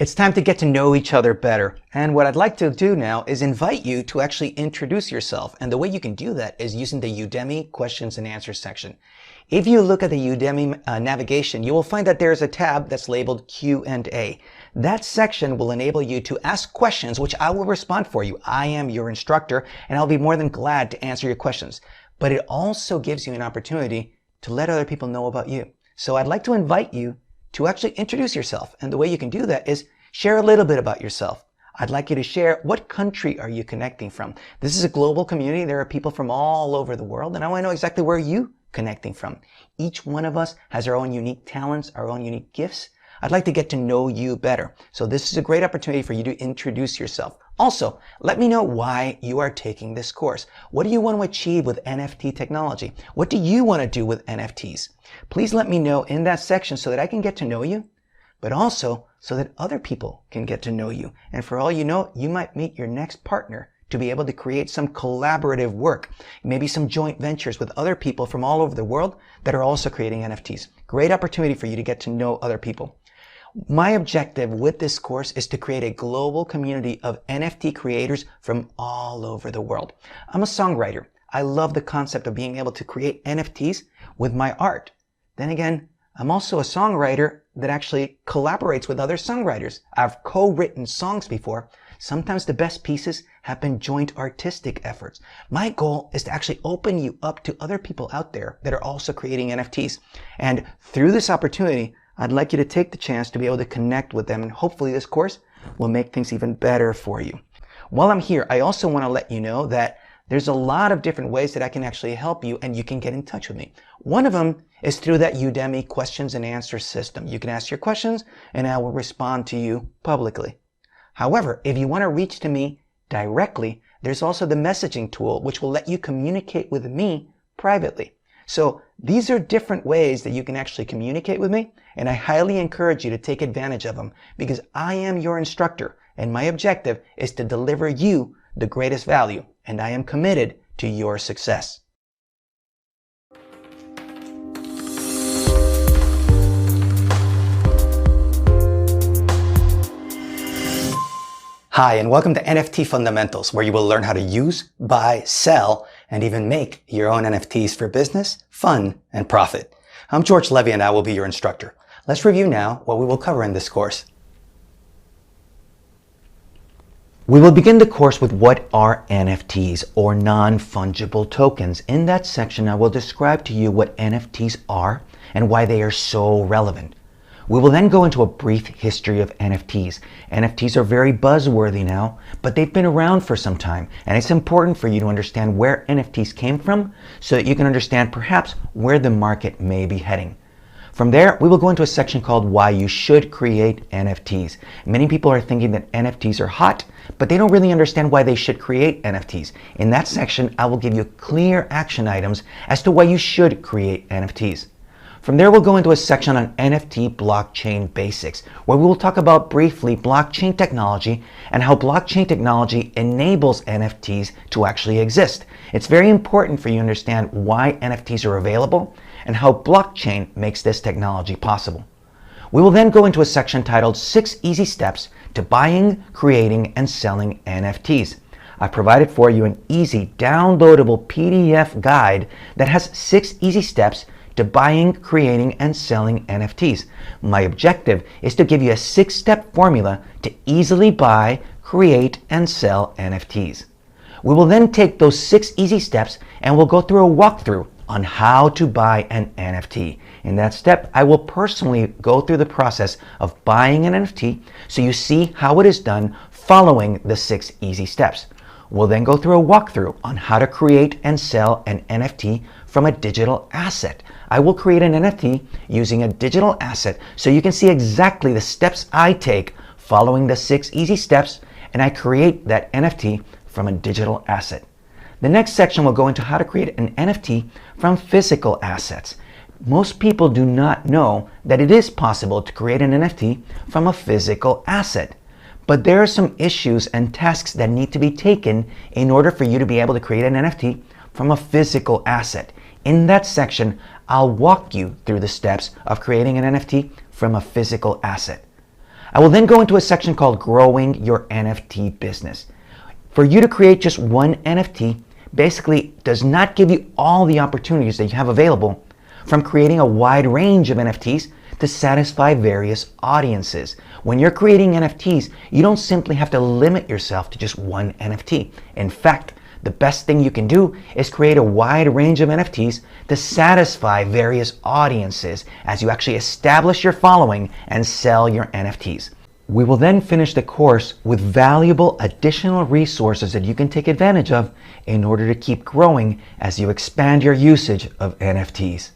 It's time to get to know each other better. And what I'd like to do now is invite you to actually introduce yourself. And the way you can do that is using the Udemy questions and answers section. If you look at the Udemy navigation, you will find that there's a tab that's labeled Q&A. That section will enable you to ask questions, which I will respond for you. I am your instructor, and I'll be more than glad to answer your questions. But it also gives you an opportunity to let other people know about you. So I'd like to invite you to actually introduce yourself. And the way you can do that is share a little bit about yourself. I'd like you to share what country are you connecting from. This is a global community. There are people from all over the world, and I want to know exactly where you're connecting from. Each one of us has our own unique talents, our own unique gifts. I'd like to get to know you better. So this is a great opportunity for you to introduce yourself. Also, let me know why you are taking this course. What do you want to achieve with NFT technology? What do you want to do with NFTs? Please let me know in that section so that I can get to know you, but also so that other people can get to know you. And for all you know, you might meet your next partner to be able to create some collaborative work, maybe some joint ventures with other people from all over the world that are also creating NFTs. Great opportunity for you to get to know other people. My objective with this course is to create a global community of NFT creators from all over the world. I'm a songwriter. I love the concept of being able to create NFTs with my art. Then again, I'm also a songwriter that actually collaborates with other songwriters. I've co-written songs before. Sometimes the best pieces have been joint artistic efforts. My goal is to actually open you up to other people out there that are also creating NFTs. And through this opportunity, I'd like you to take the chance to be able to connect with them, and hopefully this course will make things even better for you. While I'm here, I also want to let you know that there's a lot of different ways that I can actually help you and you can get in touch with me. One of them is through that Udemy questions and answers system. You can ask your questions and I will respond to you publicly. However, if you want to reach to me directly, there's also the messaging tool, which will let you communicate with me privately. So these are different ways that you can actually communicate with me, and I highly encourage you to take advantage of them because I am your instructor and my objective is to deliver you the greatest value, and I am committed to your success. Hi, and welcome to NFT Fundamentals, where you will learn how to use, buy, sell, and even make your own NFTs for business, fun, and profit. I'm George Levy, and I will be your instructor. Let's review now what we will cover in this course. We will begin the course with what are NFTs, or non-fungible tokens. In that section, I will describe to you what NFTs are and why they are so relevant. We will then go into a brief history of NFTs. NFTs are very buzzworthy now, but they've been around for some time, and it's important for you to understand where NFTs came from so that you can understand perhaps where the market may be heading. From there, we will go into a section called Why You Should Create NFTs. Many people are thinking that NFTs are hot, but they don't really understand why they should create NFTs. In that section, I will give you clear action items as to why you should create NFTs. From there, we'll go into a section on NFT blockchain basics, where we will talk about briefly blockchain technology and how blockchain technology enables NFTs to actually exist. It's very important for you to understand why NFTs are available and how blockchain makes this technology possible. We will then go into a section titled 6 Easy Steps to Buying, Creating, and Selling NFTs. I've provided for you an easy downloadable PDF guide that has 6 easy steps to buying, creating, and selling NFTs. My objective is to give you a 6-step formula to easily buy, create, and sell NFTs. We will then take those 6 easy steps and we'll go through a walkthrough on how to buy an NFT. In that step, I will personally go through the process of buying an NFT so you see how it is done following the 6 easy steps. We'll then go through a walkthrough on how to create and sell an NFT from a digital asset. I will create an NFT using a digital asset so you can see exactly the steps I take following the 6 easy steps, and I create that NFT from a digital asset. The next section will go into how to create an NFT from physical assets. Most people do not know that it is possible to create an NFT from a physical asset. But there are some issues and tasks that need to be taken in order for you to be able to create an NFT from a physical asset. In that section, I'll walk you through the steps of creating an NFT from a physical asset. I will then go into a section called Growing Your NFT Business. For you to create just one NFT basically does not give you all the opportunities that you have available, from creating a wide range of NFTs to satisfy various audiences. When you're creating NFTs, you don't simply have to limit yourself to just one NFT. In fact, the best thing you can do is create a wide range of NFTs to satisfy various audiences as you actually establish your following and sell your NFTs. We will then finish the course with valuable additional resources that you can take advantage of in order to keep growing as you expand your usage of NFTs.